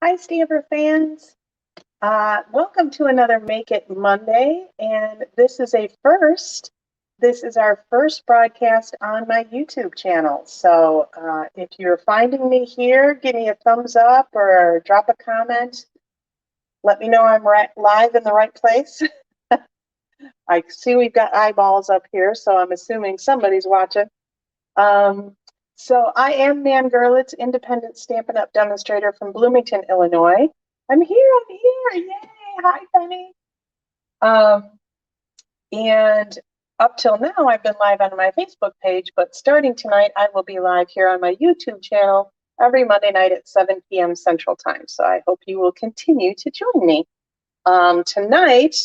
Hi, Stamper fans. Welcome to another Make It Monday, and this is a first. This is our first broadcast on my YouTube channel. So if you're finding me here, give me a thumbs up or drop a comment. Let me know I'm live in the right place. I see we've got eyeballs up here, so I'm assuming somebody's watching. So I am Nan Gerlitz, independent Stampin' Up! Demonstrator from Bloomington, Illinois. I'm here, yay! Hi, Penny. And up till now, I've been live on my Facebook page, but starting tonight, I will be live here on my YouTube channel every Monday night at 7 p.m. Central Time. So I hope you will continue to join me. Tonight,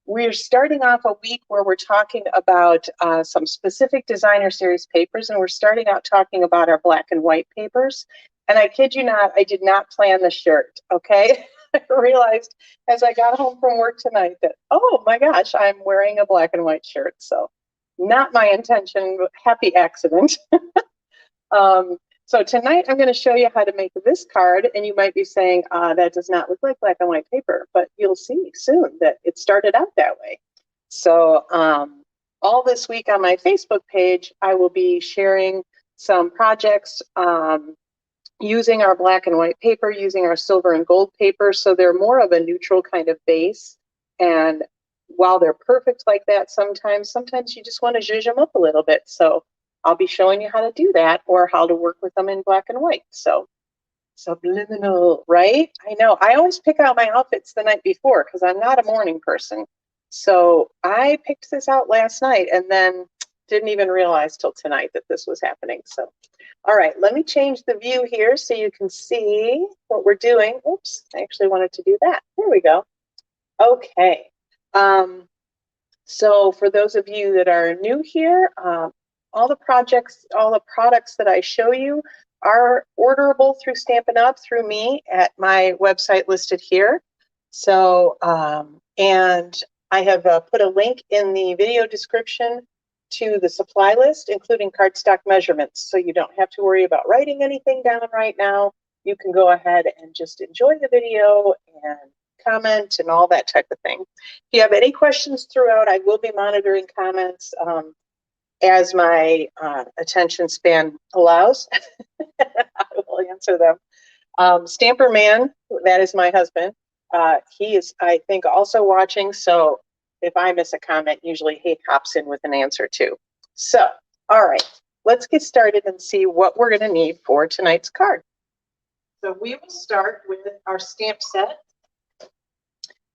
we're starting off a week where we're talking about some specific designer series papers, and we're starting out talking about our black and white papers. And I kid you not, I did not plan the shirt, okay? I realized as I got home from work tonight that, oh my gosh, I'm wearing a black and white shirt. So not my intention, but happy accident. So tonight I'm going to show you how to make this card, and you might be saying, that does not look like black and white paper, but you'll see soon that it started out that way. So all this week on my Facebook page, I will be sharing some projects using our black and white paper, using our silver and gold paper, so they're more of a neutral kind of base. And while they're perfect like that, sometimes you just want to zhuzh them up a little bit. So I'll be showing you how to do that or how to work with them in black and white. So subliminal, right? I know. I always pick out my outfits the night before because I'm not a morning person. So I picked this out last night and then didn't even realize till tonight that this was happening. So, all right, let me change the view here so you can see what we're doing. Oops, I actually wanted to do that. There we go. Okay. So for those of you that are new here, all the products that I show you are orderable through Stampin' Up! Through me at my website listed here. So, and I have put a link in the video description to the supply list, including cardstock measurements. So you don't have to worry about writing anything down right now. You can go ahead and just enjoy the video and comment and all that type of thing. If you have any questions throughout, I will be monitoring comments as my attention span allows. I will answer them. Stamper Man, that is my husband. He is, I think, also watching. So if I miss a comment, usually he hops in with an answer too. So, all right, let's get started and see what we're going to need for tonight's card. So we will start with our stamp set.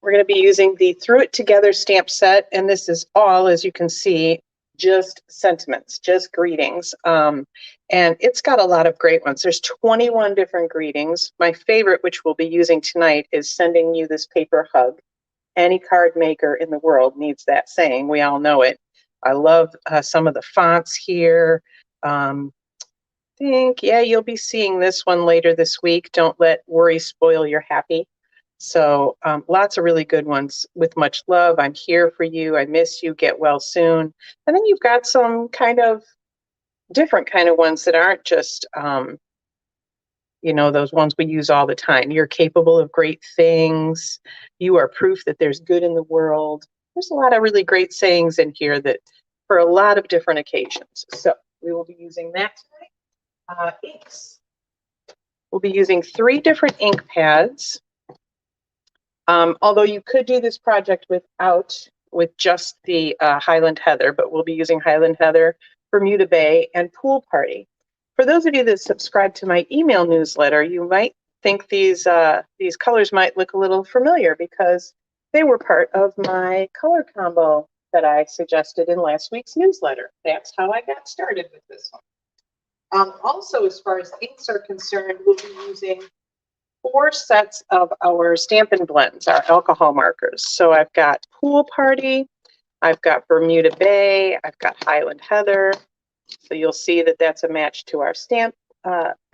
We're going to be using the Threw It Together stamp set, and this is all, as you can see, just sentiments, just greetings. And it's got a lot of great ones. There's 21 different greetings. My favorite, which we'll be using tonight, is sending you this paper hug. Any card maker in the world needs that saying. We all know it. I love some of the fonts here. Yeah, you'll be seeing this one later this week. Don't let worry spoil your happy. So lots of really good ones. With much love, I'm here for you. I miss you. Get well soon. And then you've got some kind of different kind of ones that aren't just, those ones we use all the time. You're capable of great things. You are proof that there's good in the world. There's a lot of really great sayings in here that for a lot of different occasions. So we will be using that tonight. Inks. We'll be using 3 different ink pads. Although you could do this project with just the Highland Heather, but we'll be using Highland Heather, Bermuda Bay, and Pool Party. For those of you that subscribe to my email newsletter, you might think these colors might look a little familiar because they were part of my color combo that I suggested in last week's newsletter. That's how I got started with this one. Also, as far as inks are concerned, we'll be using 4 sets of our Stampin' Blends, our alcohol markers. So I've got Pool Party, I've got Bermuda Bay, I've got Highland Heather. So you'll see that that's a match to our stamp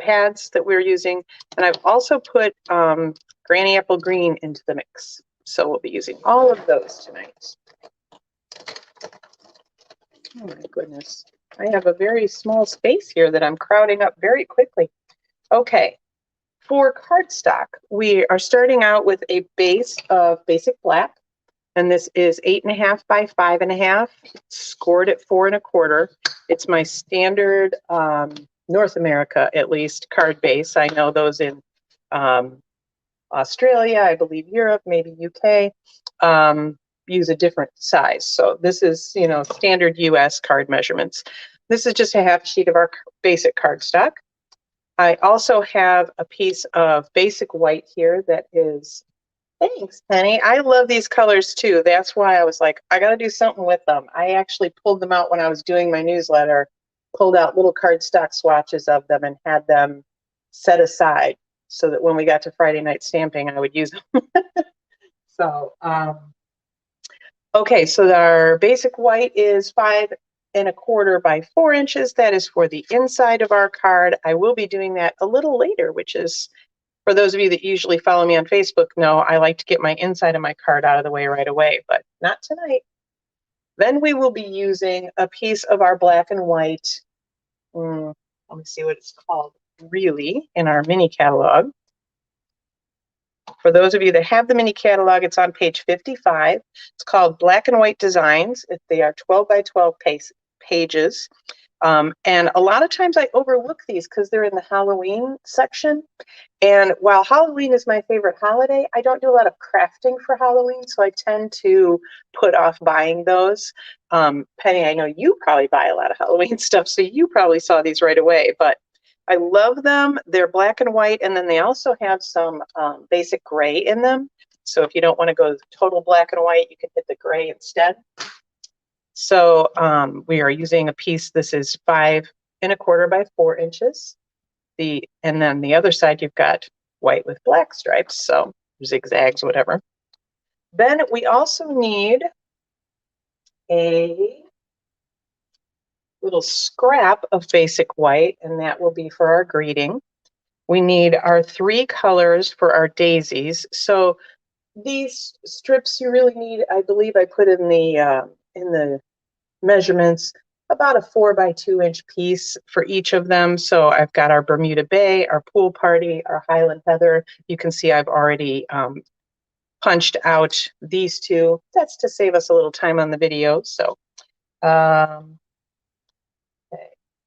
pads that we're using. And I've also put Granny Apple Green into the mix. So we'll be using all of those tonight. Oh my goodness. I have a very small space here that I'm crowding up very quickly. Okay. For cardstock, we are starting out with a base of basic black, and this is 8.5 by 5.5, scored at 4 1/4. It's my standard North America, at least, card base. I know those in Australia, I believe Europe, maybe UK, use a different size. So this is, you know, standard US card measurements. This is just a half sheet of our basic cardstock. I also have a piece of basic white here that is, thanks, Penny. I love these colors too. That's why I was like, I got to do something with them. I actually pulled them out when I was doing my newsletter, pulled out little cardstock swatches of them and had them set aside so that when we got to Friday night stamping, I would use them. So, okay, so our basic white is 5 1/4 by 4 inches. That is for the inside of our card. I will be doing that a little later, which is, for those of you that usually follow me on Facebook know, I like to get my inside of my card out of the way right away, but not tonight. Then we will be using a piece of our black and white, let me see what it's called, really, in our mini catalog. For those of you that have the mini catalog, it's on page 55. It's called Black and White Designs. They are 12 by 12 pages. And a lot of times I overlook these because they're in the Halloween section. And while Halloween is my favorite holiday, I don't do a lot of crafting for Halloween, so I tend to put off buying those. Penny, I know you probably buy a lot of Halloween stuff, so you probably saw these right away, but I love them. They're black and white, and then they also have some basic gray in them. So if you don't want to go total black and white, you can hit the gray instead. So we are using a piece, this is 5 1/4 by 4 inches. And then the other side, you've got white with black stripes, so zigzags, whatever. Then we also need a little scrap of basic white, and that will be for our greeting. We need our 3 colors for our daisies. So these strips you really need, I believe I put in the measurements, about a 4 by 2 inch piece for each of them. So I've got our Bermuda Bay, our Pool Party, our Highland Heather. You can see I've already punched out these 2. That's to save us a little time on the video. So okay,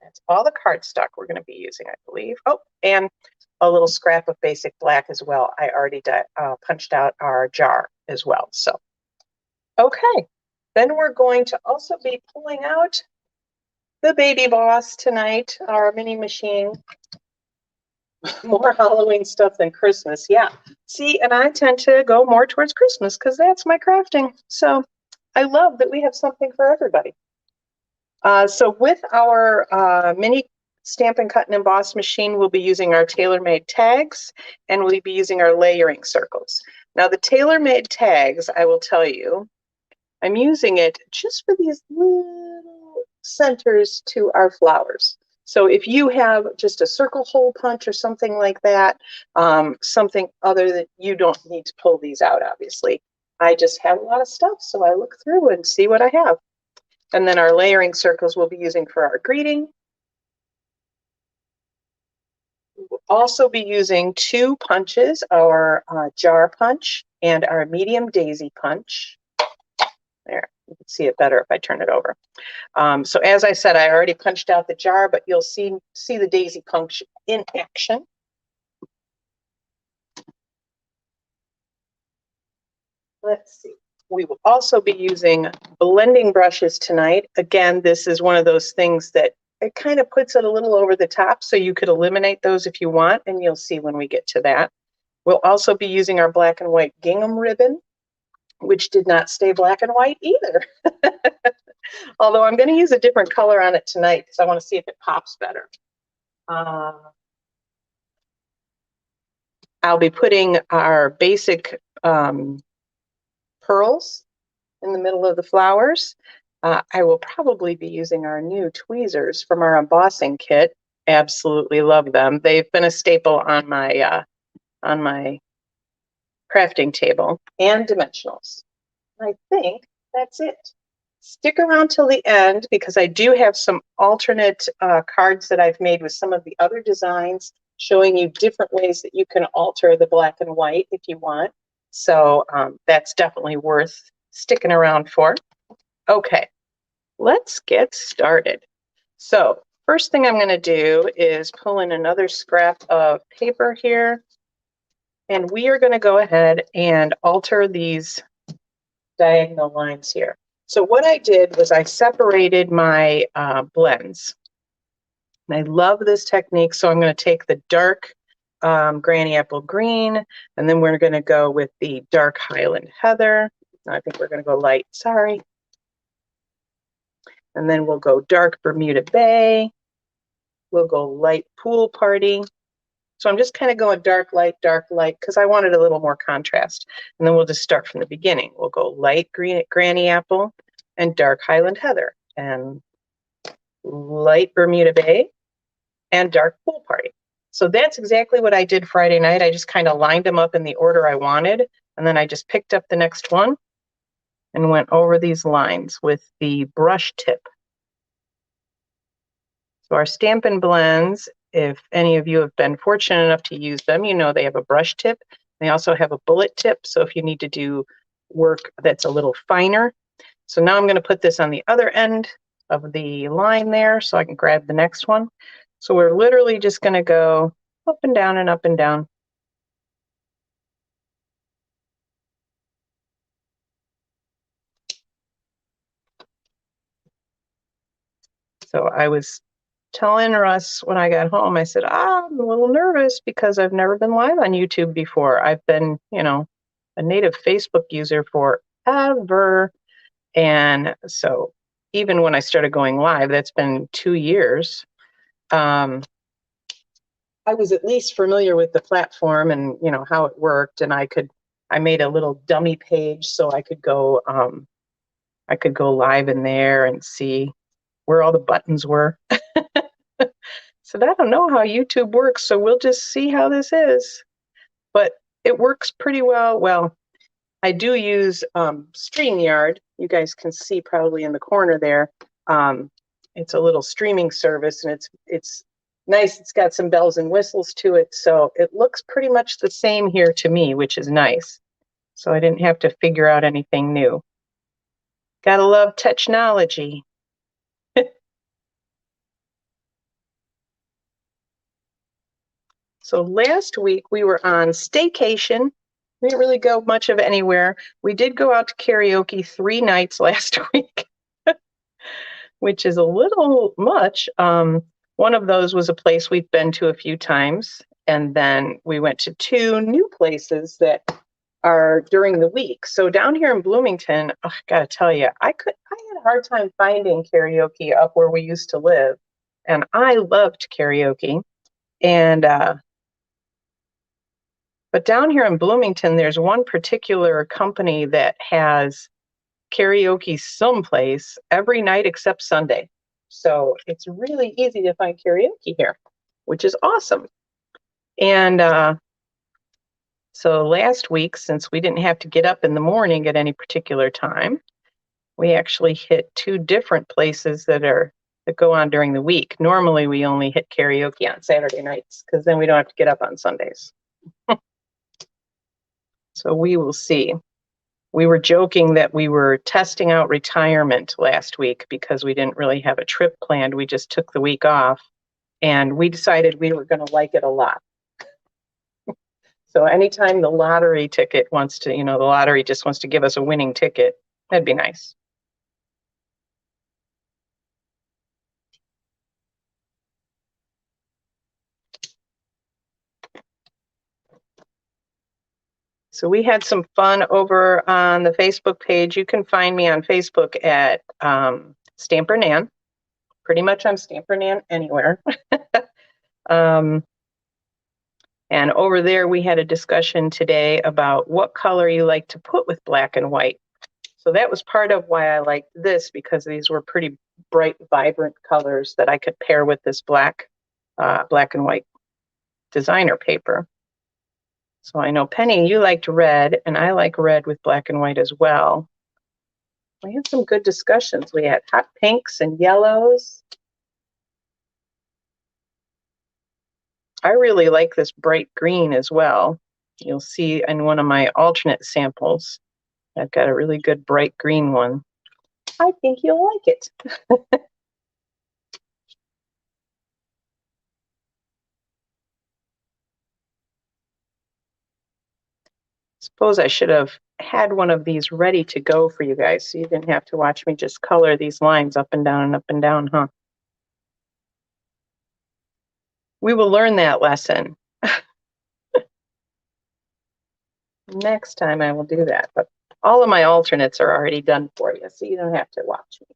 that's all the cardstock we're going to be using, I believe. Oh, and a little scrap of basic black as well. I already punched out our jar as well. So, okay. Then we're going to also be pulling out the Baby Boss tonight, our mini machine. More Halloween stuff than Christmas. Yeah. See, and I tend to go more towards Christmas because that's my crafting. So I love that we have something for everybody. So with our mini Stampin' Cut and Emboss machine, we'll be using our tailor-made tags, and we'll be using our layering circles. Now the tailor-made tags, I will tell you, I'm using it just for these little centers to our flowers. So if you have just a circle hole punch or something like that, something other that you don't need to pull these out, obviously. I just have a lot of stuff, so I look through and see what I have. And then our layering circles we'll be using for our greeting. We'll also be using 2 punches, our jar punch and our medium daisy punch. There, you can see it better if I turn it over. So as I said, I already punched out the jar, but you'll see the daisy punch in action. Let's see. We will also be using blending brushes tonight. Again, this is one of those things that it kind of puts it a little over the top, so you could eliminate those if you want, and you'll see when we get to that. We'll also be using our black and white gingham ribbon, which did not stay black and white either. Although I'm going to use a different color on it tonight because I want to see if it pops better. I'll be putting our basic pearls in the middle of the flowers. I will probably be using our new tweezers from our embossing kit. Absolutely love them. They've been a staple on my crafting table, and dimensionals. I think that's it. Stick around till the end because I do have some alternate cards that I've made with some of the other designs showing you different ways that you can alter the black and white if you want. So that's definitely worth sticking around for. Okay, let's get started. So first thing I'm going to do is pull in another scrap of paper here, and we are going to go ahead and alter these diagonal lines here. So what I did was I separated my blends. And I love this technique, so I'm going to take the dark Granny Apple Green, and then we're going to go with the dark Highland Heather. I think we're going to go light, sorry. And then we'll go dark Bermuda Bay. We'll go light Pool Party. So I'm just kind of going dark, light, because I wanted a little more contrast. And then we'll just start from the beginning. We'll go light green Granny Apple and dark Highland Heather and light Bermuda Bay and dark Pool Party. So that's exactly what I did Friday night. I just kind of lined them up in the order I wanted. And then I just picked up the next one and went over these lines with the brush tip. So our Stampin' Blends, if any of you have been fortunate enough to use them, you know they have a brush tip. They also have a bullet tip, so if you need to do work that's a little finer. So now I'm going to put this on the other end of the line there so I can grab the next one. So we're literally just going to go up and down and up and down. So I was telling Russ when I got home, I said, I'm a little nervous because I've never been live on YouTube before. I've been, you know, a native Facebook user forever. And so even when I started going live, that's been 2 years. I was at least familiar with the platform and, you know, how it worked. And I made a little dummy page so I could go live in there and see where all the buttons were. So I don't know how YouTube works, so we'll just see how this is. But it works pretty well. Well, I do use StreamYard. You guys can see probably in the corner there. It's a little streaming service, and it's nice. It's got some bells and whistles to it, so it looks pretty much the same here to me, which is nice. So I didn't have to figure out anything new. Gotta love technology. So last week we were on staycation. We didn't really go much of anywhere. We did go out to karaoke 3 nights last week, which is a little much. One of those was a place we've been to a few times. And then we went to 2 new places that are during the week. So down here in Bloomington, I gotta tell you, I had a hard time finding karaoke up where we used to live. And I loved karaoke. And but down here in Bloomington, there's one particular company that has karaoke someplace every night except Sunday. So it's really easy to find karaoke here, which is awesome. And so last week, since we didn't have to get up in the morning at any particular time, we actually hit 2 different places that go on during the week. Normally, we only hit karaoke on Saturday nights because then we don't have to get up on Sundays. So we will see. We were joking that we were testing out retirement last week because we didn't really have a trip planned. We just took the week off, and we decided we were going to like it a lot. So anytime the lottery ticket wants to, the lottery just wants to give us a winning ticket, that'd be nice. So we had some fun over on the Facebook page. You can find me on Facebook at Stamper Nan. Pretty much I'm Stamper Nan anywhere. And over there, we had a discussion today about what color you like to put with black and white. So that was part of why I liked this, because these were pretty bright, vibrant colors that I could pair with this black and white designer paper. So I know, Penny, you liked red, and I like red with black and white as well. We had some good discussions. We had hot pinks and yellows. I really like this bright green as well. You'll see in one of my alternate samples, I've got a really good bright green one. I think you'll like it. Suppose I should have had one of these ready to go for you guys so you didn't have to watch me just color these lines up and down, huh? We will learn that lesson. Next time I will do that, but all of my alternates are already done for you, so you don't have to watch me.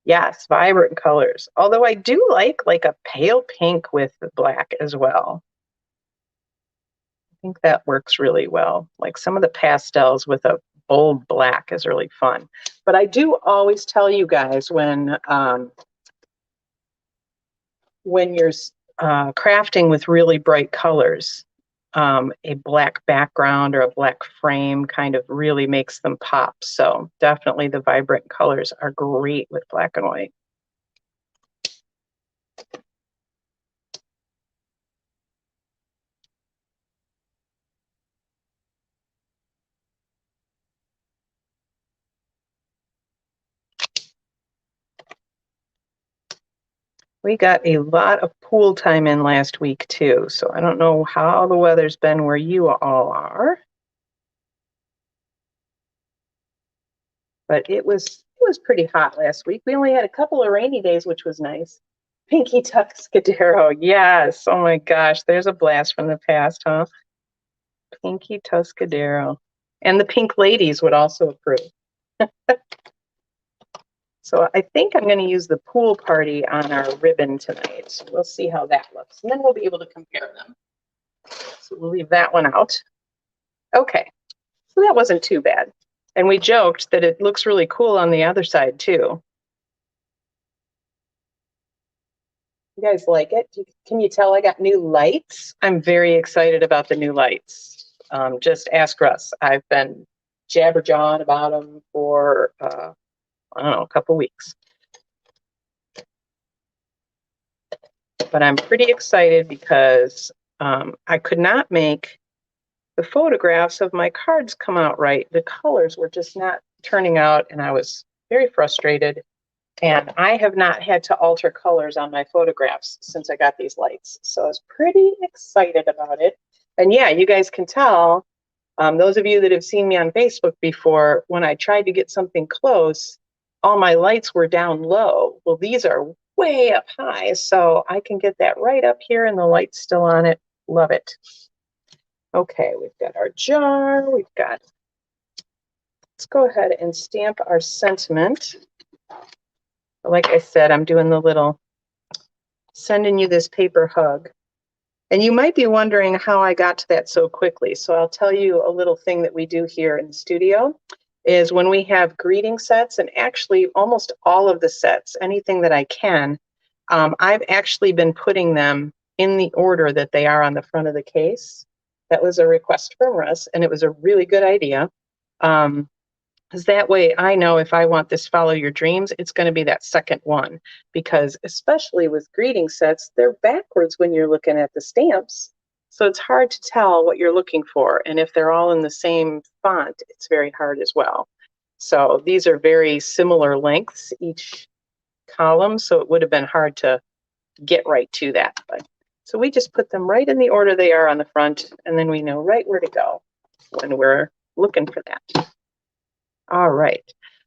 Yes, vibrant colors. Although I do like a pale pink with black as well. I think that works really well. Like some of the pastels with a bold black is really fun. But I do always tell you guys when you're crafting with really bright colors, a black background or a black frame kind of really makes them pop. So definitely the vibrant colors are great with black and white. We got a lot of pool time in last week too, so I don't know how the weather's been where you all are. But it was pretty hot last week. We only had a couple of rainy days, which was nice. Pinky Tuscadero, yes. Oh my gosh, there's a blast from the past, huh? Pinky Tuscadero. And the Pink Ladies would also approve. So I think I'm going to use the pool party on our ribbon tonight. We'll see how that looks. And then we'll be able to compare them. So we'll leave that one out. Okay, so that wasn't too bad. And we joked that it looks really cool on the other side too. You guys like it? Can you tell I got new lights? I'm very excited about the new lights. Just ask Russ. I've been jabberjawing about them for, I don't know, a couple weeks. But I'm pretty excited because I could not make the photographs of my cards come out right. The colors were just not turning out, and I was very frustrated. And I have not had to alter colors on my photographs since I got these lights. So I was pretty excited about it. And yeah, you guys can tell, those of you that have seen me on Facebook before, when I tried to get something close, all my lights were down low. Well, these are way up high, so I can get that right up here and the light's still on it. Love it. Okay, we've got our jar. Let's go ahead and stamp our sentiment. Like I said, I'm doing the little, sending you this paper hug. And you might be wondering how I got to that so quickly. So I'll tell you a little thing that we do here in the studio is when we have greeting sets, and actually almost all of the sets, anything that I can, I've actually been putting them in the order that they are on the front of the case. That was a request from Russ, and it was a really good idea. Because that way I know if I want this Follow Your Dreams, it's going to be that second one. Because especially with greeting sets, they're backwards when you're looking at the stamps. So it's hard to tell what you're looking for. And if they're all in the same font, it's very hard as well. So these are very similar lengths, each column. So it would have been hard to get right to that. So we just put them right in the order they are on the front, and then we know right where to go when we're looking for that. All right.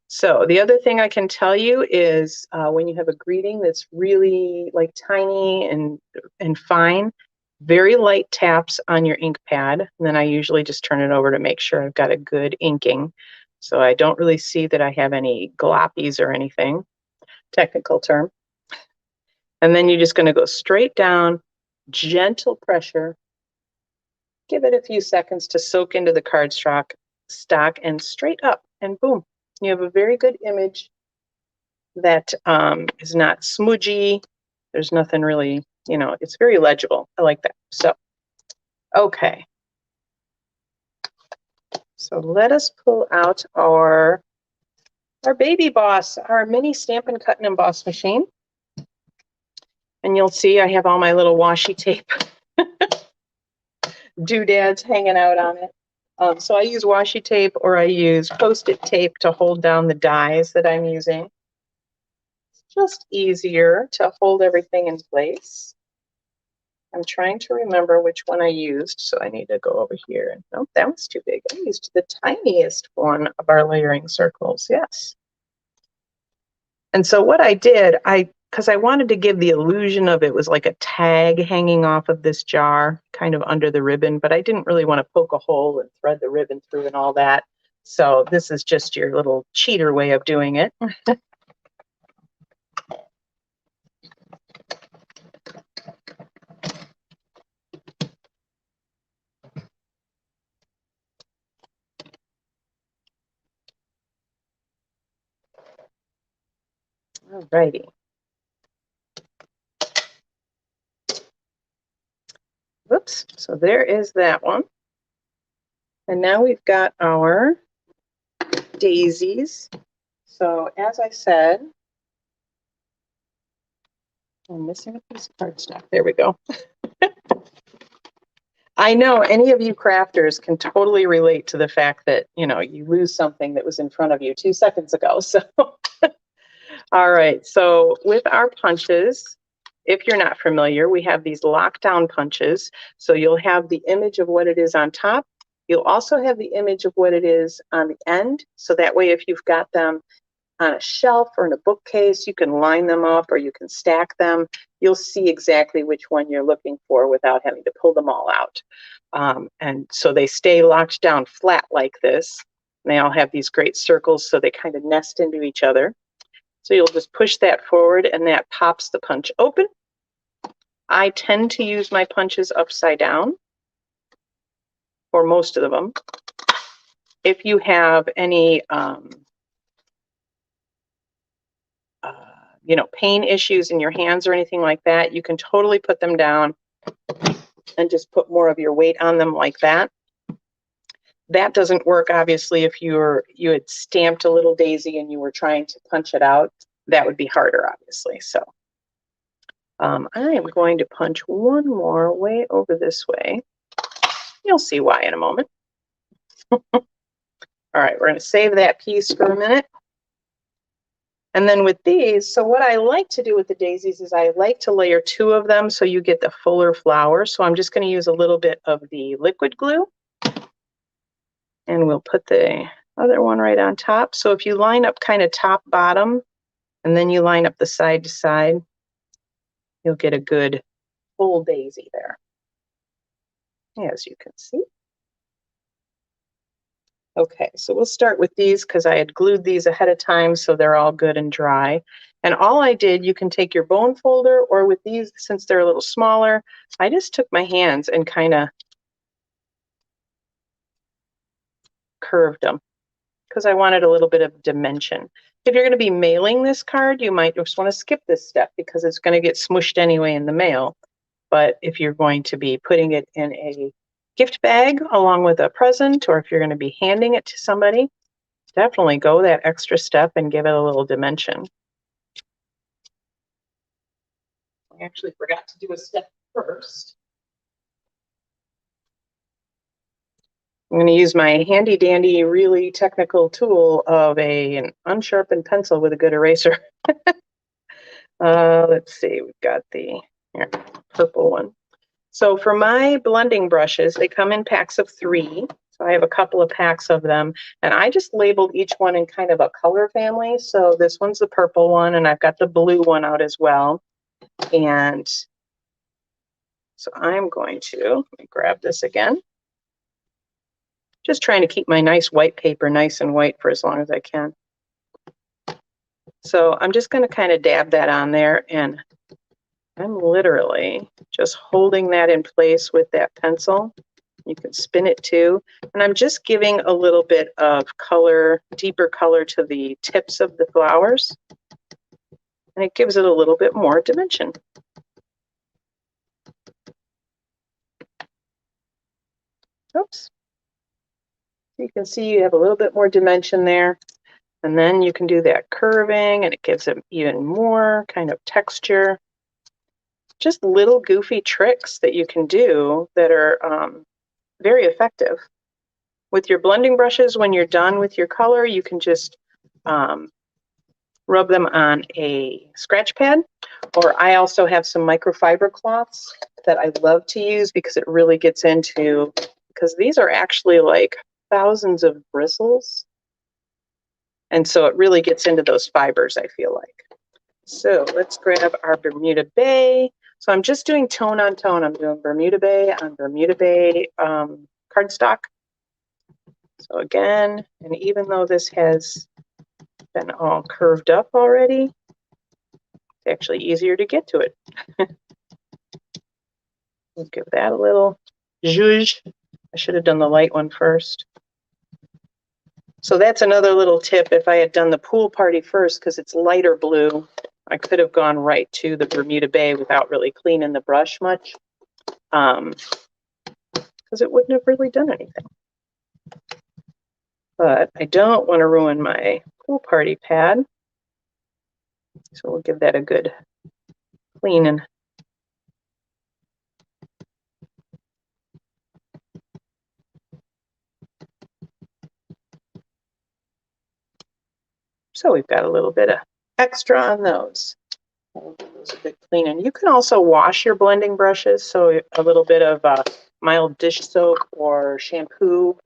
So the other thing I can tell you is when you have a greeting that's really like tiny and fine, very light taps on your ink pad. And then I usually just turn it over to make sure I've got a good inking. So I don't really see that I have any gloppies or anything, technical term. And then you're just going to go straight down, gentle pressure. Give it a few seconds to soak into the cardstock and straight up, and boom, you have a very good image that is not smudgy. There's nothing really, it's very legible. I like that. So, okay. So let us pull out our Baby Boss, our mini Stampin' Cut and Emboss machine. And you'll see I have all my little washi tape doodads hanging out on it. So I use washi tape or I use Post-it tape to hold down the dies that I'm using. It's just easier to hold everything in place. I'm trying to remember which one I used, so I need to go over here. No, that was too big. I used the tiniest one of our layering circles, yes. And so what I did, because I wanted to give the illusion of it was like a tag hanging off of this jar, kind of under the ribbon, but I didn't really want to poke a hole and thread the ribbon through and all that. So this is just your little cheater way of doing it. Alrighty. Whoops, so there is that one. And now we've got our daisies. So as I said, I'm missing a piece of cardstock. There we go. I know any of you crafters can totally relate to the fact that, you know, you lose something that was in front of you 2 seconds ago. So, all right. So with our punches, if you're not familiar, we have these lockdown punches. So you'll have the image of what it is on top. You'll also have the image of what it is on the end. So that way, if you've got them on a shelf or in a bookcase, you can line them up or you can stack them. You'll see exactly which one you're looking for without having to pull them all out. And so they stay locked down flat like this. And they all have these great circles, so they kind of nest into each other. So you'll just push that forward and that pops the punch open. I tend to use my punches upside down for most of them. If you have any you know, pain issues in your hands or anything like that, you can totally put them down and just put more of your weight on them like that. That doesn't work, obviously, if you had stamped a little daisy and you were trying to punch it out. That would be harder, obviously. So I am going to punch one more way over this way. You'll see why in a moment. All right, we're going to save that piece for a minute. And then with these, so what I like to do with the daisies is I like to layer 2 of them so you get the fuller flower. So I'm just going to use a little bit of the liquid glue. And we'll put the other one right on top. So if you line up kind of top bottom, and then you line up the side to side, you'll get a good full daisy there, as you can see. Okay, so we'll start with these because I had glued these ahead of time so they're all good and dry. And all I did, you can take your bone folder, or with these, since they're a little smaller, I just took my hands and kind of curved them because I wanted a little bit of dimension. If you're going to be mailing this card, you might just want to skip this step because it's going to get smushed anyway in the mail. But if you're going to be putting it in a gift bag along with a present, or if you're going to be handing it to somebody, definitely go that extra step and give it a little dimension. I actually forgot to do a step first. I'm going to use my handy dandy, really technical tool of an unsharpened pencil with a good eraser. Let's see, we've got the purple one. So for my blending brushes, they come in packs of 3. So I have a couple of packs of them, and I just labeled each one in kind of a color family. So this one's the purple one, and I've got the blue one out as well. And so I'm going to, let me grab this again. Just trying to keep my nice white paper nice and white for as long as I can. So I'm just going to kind of dab that on there, and I'm literally just holding that in place with that pencil. You can spin it too. And I'm just giving a little bit of color, deeper color to the tips of the flowers. And it gives it a little bit more dimension. Oops. You can see you have a little bit more dimension there. And then you can do that curving, and it gives it even more kind of texture. Just little goofy tricks that you can do that are very effective. With your blending brushes, when you're done with your color, you can just rub them on a scratch pad, or I also have some microfiber cloths that I love to use because it really gets into, because these are actually like thousands of bristles. And so it really gets into those fibers, I feel like. So let's grab our Bermuda Bay. So I'm just doing tone on tone. I'm doing Bermuda Bay on Bermuda Bay cardstock. So again, and even though this has been all curved up already, it's actually easier to get to it. We'll give that a little zhuzh. I should have done the light one first. So that's another little tip. If I had done the pool party first, because it's lighter blue, I could have gone right to the Bermuda Bay without really cleaning the brush much, because it wouldn't have really done anything. But I don't want to ruin my pool party pad, so we'll give that a good cleaning. So we've got a little bit of extra on those. Those a good cleaning. You can also wash your blending brushes, so a little bit of mild dish soap or shampoo,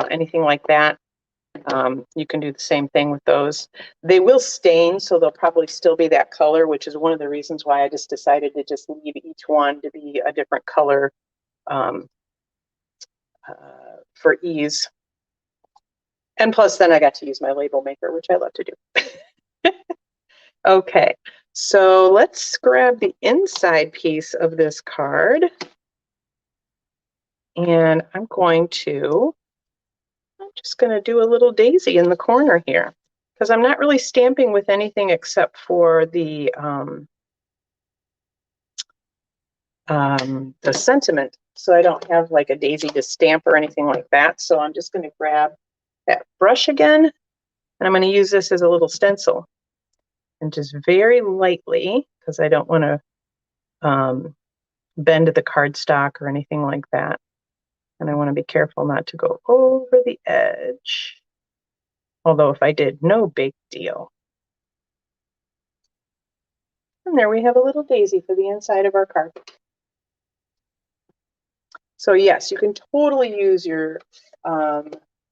anything like that. You can do the same thing with those. They will stain, so they'll probably still be that color, which is one of the reasons why I just decided to just leave each one to be a different color for ease. And plus, then I got to use my label maker, which I love to do. Okay, so let's grab the inside piece of this card. And I'm just going to do a little daisy in the corner here, because I'm not really stamping with anything except for the sentiment. So I don't have like a daisy to stamp or anything like that. So I'm just going to grab that brush again, and I'm going to use this as a little stencil. And just very lightly, because I don't want to bend the cardstock or anything like that. And I want to be careful not to go over the edge. Although if I did, no big deal. And there we have a little daisy for the inside of our card. So yes, you can totally use your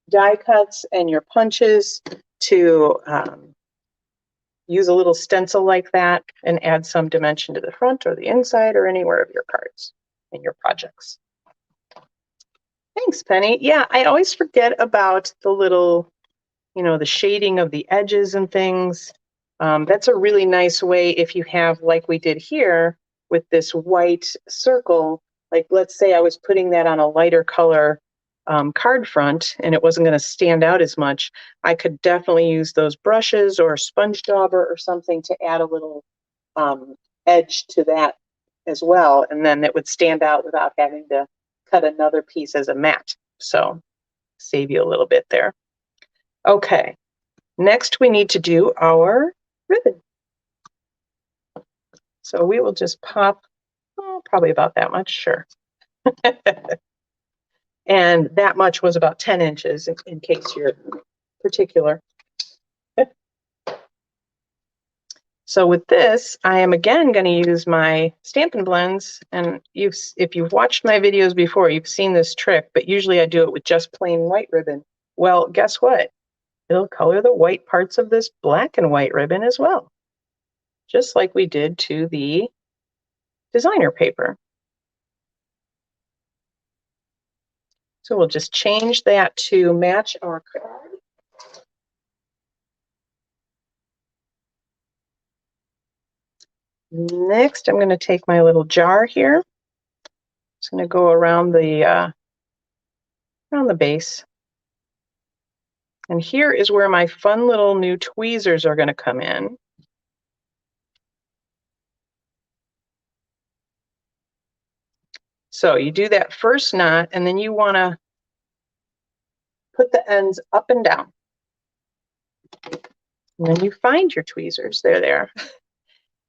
die cuts and your punches to use a little stencil like that and add some dimension to the front or the inside or anywhere of your cards and your projects. Thanks, Penny. Yeah, I always forget about the little, the shading of the edges and things. That's a really nice way if you have, like we did here with this white circle, like let's say I was putting that on a lighter color card front and it wasn't going to stand out as much, I could definitely use those brushes or a sponge dauber or something to add a little edge to that as well. And then it would stand out without having to cut another piece as a mat. So save you a little bit there. Okay, next we need to do our ribbon. So we will just pop, probably about that much, sure. And that much was about 10 inches in case you're particular. So with this, I am again going to use my Stampin' Blends. And if you've watched my videos before, you've seen this trick, but usually I do it with just plain white ribbon. Well, guess what? It'll color the white parts of this black and white ribbon as well, just like we did to the designer paper. So we'll just change that to match our card. Next, I'm going to take my little jar here. It's going to go around the base. And here is where my fun little new tweezers are going to come in. So you do that first knot, and then you want to put the ends up and down. And then you find your tweezers. They're there.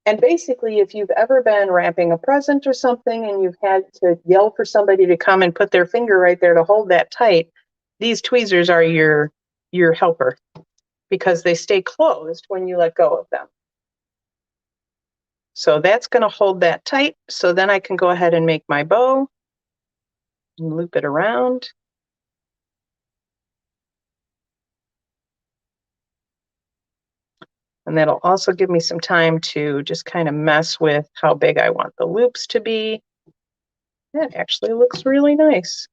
And basically, if you've ever been wrapping a present or something and you've had to yell for somebody to come and put their finger right there to hold that tight, these tweezers are your helper because they stay closed when you let go of them. So that's going to hold that tight. So then I can go ahead and make my bow and loop it around. And that'll also give me some time to just kind of mess with how big I want the loops to be. That actually looks really nice.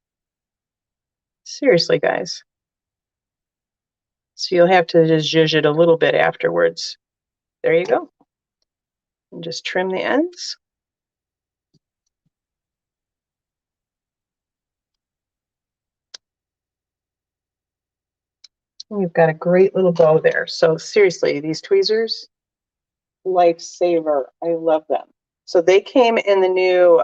Seriously, guys. So you'll have to just zhuzh it a little bit afterwards. There you go. And just trim the ends. And you've got a great little bow there. So seriously, these tweezers, lifesaver. I love them. So they came in the new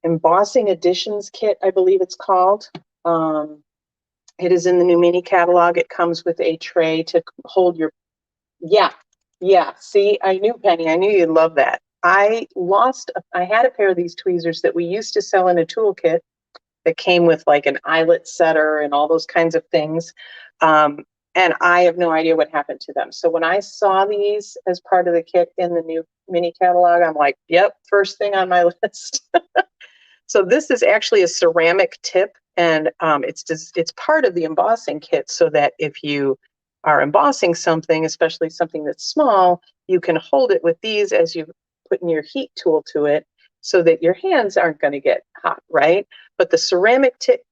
embossing editions kit, I believe it's called. It is in the new mini catalog. It comes with a tray to hold your, yeah. See, I knew, Penny, I knew you'd love that. I had a pair of these tweezers that we used to sell in a toolkit that came with like an eyelet setter and all those kinds of things. And I have no idea what happened to them. So when I saw these as part of the kit in the new mini catalog, I'm like, yep, first thing on my list. So this is actually a ceramic tip, and it's part of the embossing kit so that if you are embossing something, especially something that's small, you can hold it with these as you put in your heat tool to it so that your hands aren't going to get hot, right? But the ceramic tip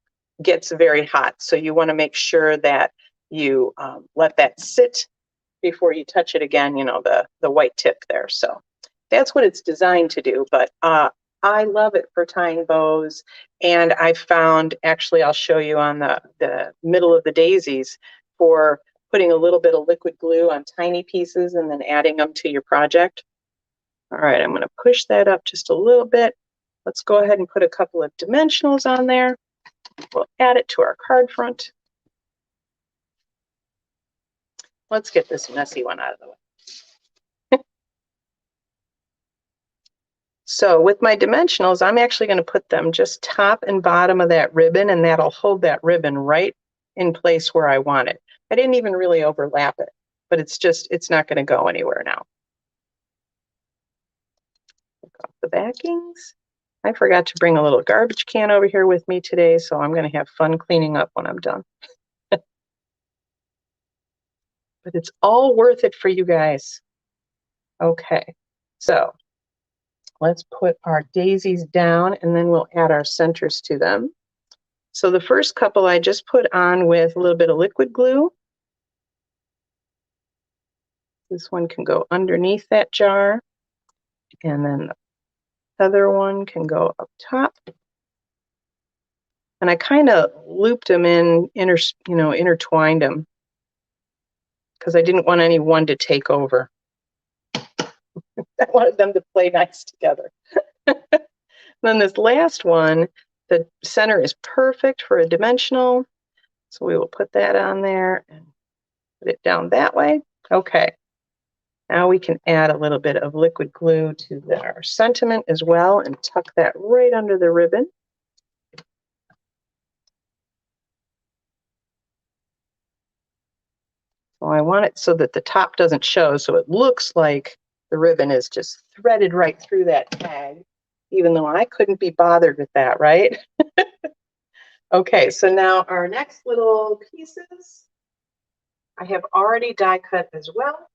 gets very hot, so you want to make sure that you let that sit before you touch it again, you know, the white tip there. So that's what it's designed to do. But I love it for tying bows. And I found, actually, I'll show you on the middle of the daisies for putting a little bit of liquid glue on tiny pieces and then adding them to your project. All right, I'm going to push that up just a little bit. Let's go ahead and put a couple of dimensionals on there. We'll add it to our card front. Let's get this messy one out of the way. So with my dimensionals, I'm actually going to put them just top and bottom of that ribbon, and that'll hold that ribbon right in place where I want it. I didn't even really overlap it, but it's not going to go anywhere now. Take off the backings. I forgot to bring a little garbage can over here with me today, so I'm going to have fun cleaning up when I'm done. But it's all worth it for you guys. Okay, so let's put our daisies down and then we'll add our centers to them. So the first couple I just put on with a little bit of liquid glue. This one can go underneath that jar, and then the other one can go up top. And I kind of looped them in, intertwined them because I didn't want any one to take over. I wanted them to play nice together. Then this last one, the center is perfect for a dimensional. So we will put that on there and put it down that way. Okay. Now we can add a little bit of liquid glue to our sentiment as well and tuck that right under the ribbon. So I want it so that the top doesn't show, so it looks like the ribbon is just threaded right through that tag, even though I couldn't be bothered with that, right? Okay, so now our next little pieces, I have already die cut as well.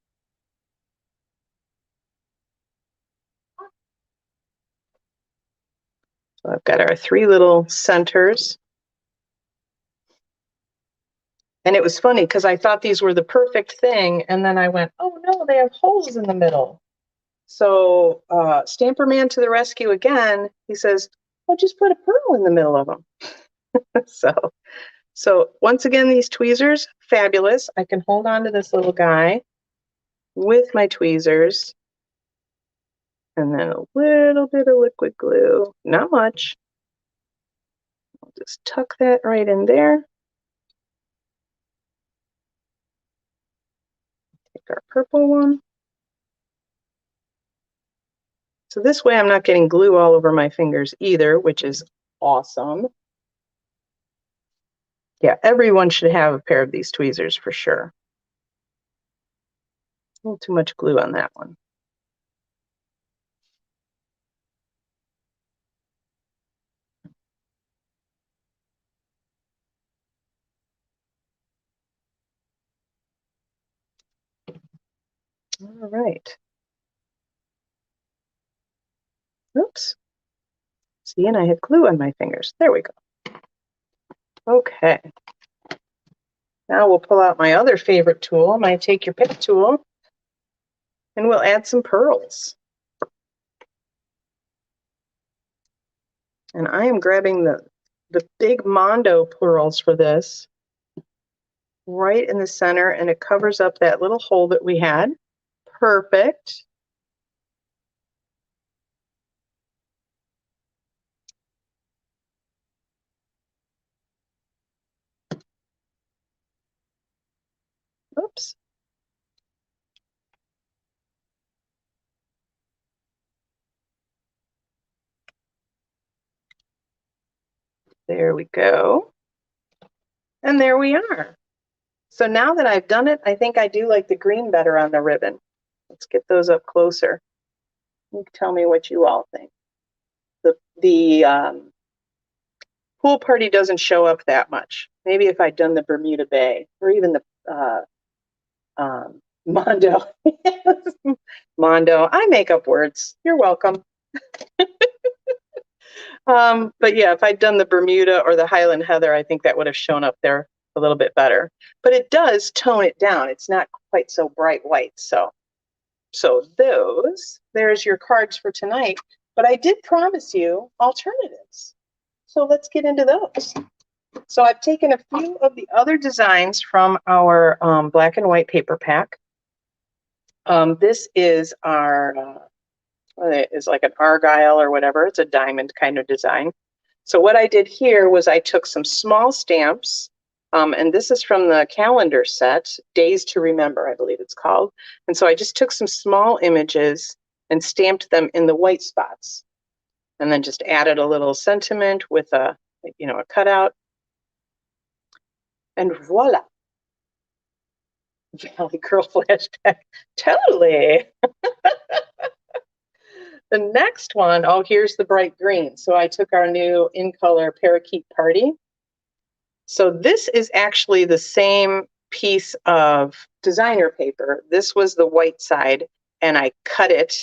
So I've got our 3 little centers. And it was funny because I thought these were the perfect thing. And then I went, oh no, they have holes in the middle. So Stamper Man to the rescue again. He says, well, just put a pearl in the middle of them. So once again, these tweezers, fabulous. I can hold on to this little guy with my tweezers. And then a little bit of liquid glue, not much. I'll just tuck that right in there. Take our purple one. So this way I'm not getting glue all over my fingers either, which is awesome. Yeah, everyone should have a pair of these tweezers for sure. A little too much glue on that one. All right. Oops. See, and I had glue on my fingers. There we go. Okay. Now we'll pull out my other favorite tool, my Take Your Pick tool, and we'll add some pearls. And I am grabbing the big Mondo pearls for this, right in the center, and it covers up that little hole that we had. Perfect. Oops. There we go. And there we are. So now that I've done it, I think I do like the green better on the ribbon. Let's get those up closer. You can tell me what you all think. The pool party doesn't show up that much. Maybe if I'd done the Bermuda Bay or even the Mondo. Mondo. I make up words. You're welcome. But yeah, if I'd done the Bermuda or the Highland Heather, I think that would have shown up there a little bit better. But it does tone it down. It's not quite so bright white. So there's your cards for tonight. But I did promise you alternatives. So let's get into those. So I've taken a few of the other designs from our black and white paper pack. This is our, it's like an argyle or whatever. It's a diamond kind of design. So what I did here was I took some small stamps, and this is from the calendar set, Days to Remember, I believe it's called. And so I just took some small images and stamped them in the white spots, and then just added a little sentiment with a cutout. And voila. Valley Girl flashback. Totally. The next one, oh, here's the bright green. So I took our new in color Parakeet Party. So this is actually the same piece of designer paper. This was the white side, and I cut it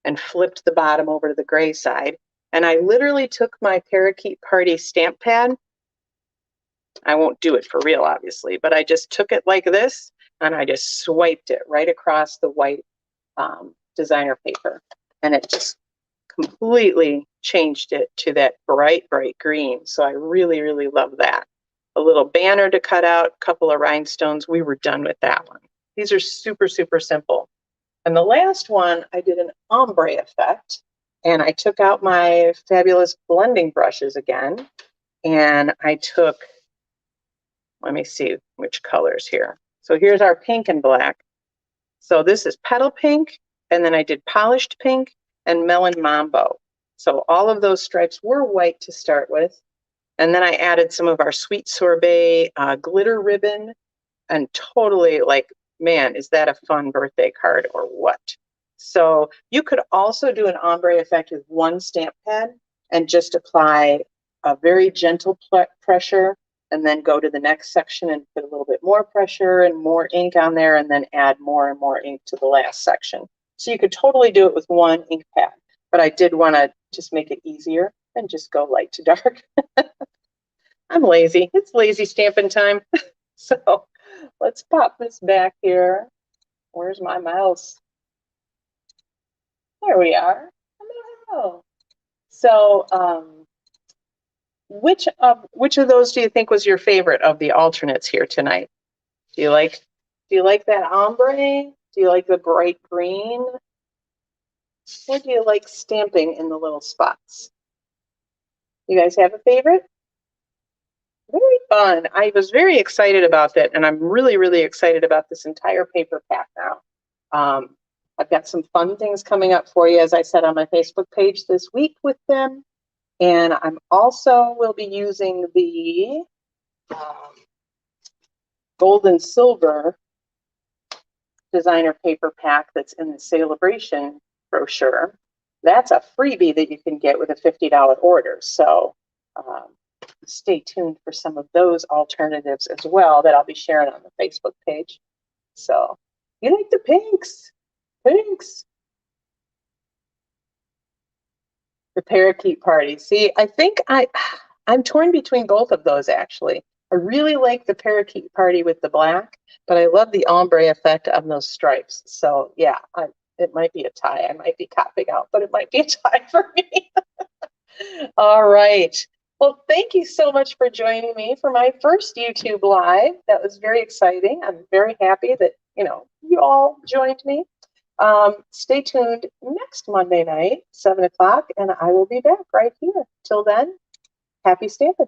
and flipped the bottom over to the gray side. And I literally took my Parakeet Party stamp pad. I won't do it for real, obviously, but I just took it like this, and I just swiped it right across the white designer paper. And it just completely changed it to that bright, bright green. So I really, really love that. A little banner to cut out, a couple of rhinestones. We were done with that one. These are super, super simple. And the last one, I did an ombre effect. And I took out my fabulous blending brushes again. And I took, let me see which colors here. So here's our pink and black. So this is petal pink. And then I did polished pink and melon mambo. So all of those stripes were white to start with. And then I added some of our sweet sorbet glitter ribbon, and totally like, man, is that a fun birthday card or what? So you could also do an ombre effect with one stamp pad and just apply a very gentle pressure, and then go to the next section and put a little bit more pressure and more ink on there, and then add more and more ink to the last section. So you could totally do it with one ink pad, but I did want to just make it easier and just go light to dark. I'm lazy. It's lazy stamping time. So let's pop this back here. Where's my mouse? There we are. Hello. So which of those do you think was your favorite of the alternates here tonight? Do you like that ombre? Do you like the bright green? Or do you like stamping in the little spots? You guys have a favorite? Very fun. I was very excited about that, and I'm really, really excited about this entire paper pack now. I've got some fun things coming up for you, as I said, on my Facebook page this week with them. And I'm also will be using the gold and silver designer paper pack that's in the Celebration brochure. That's a freebie that you can get with a $50 order. So stay tuned for some of those alternatives as well that I'll be sharing on the Facebook page. So you like the pinks? Pinks. The parakeet party. See, I think I'm torn between both of those actually. I really like the parakeet party with the black, but I love the ombre effect of those stripes. So yeah, it might be a tie. I might be copping out, but it might be a tie for me. All right. Well, thank you so much for joining me for my first YouTube Live. That was very exciting. I'm very happy that, you all joined me. Stay tuned next Monday night, 7 o'clock, and I will be back right here. Till then, happy stamping.